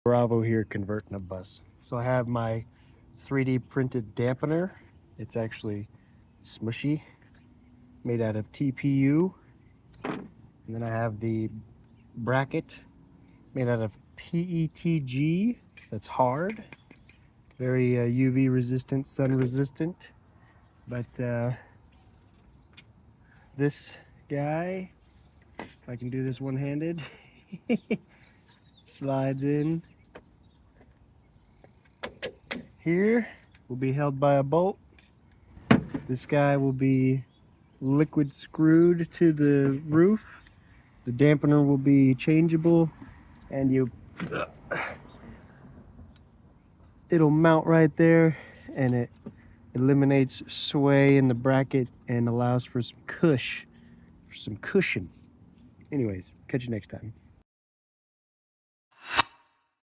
Bravo here converting a bus. So I have my 3D printed dampener. It's actually smushy, made out of TPU. And then I have the bracket made out of PETG. That's hard, very UV resistant, sun resistant. But this guy, if I can do this one-handed, slides in here, will be held by a bolt. This guy will be liquid screwed to the roof. The dampener will be changeable, and it'll mount right there, and it eliminates sway in the bracket and allows for some cushion. Anyways, catch you next time.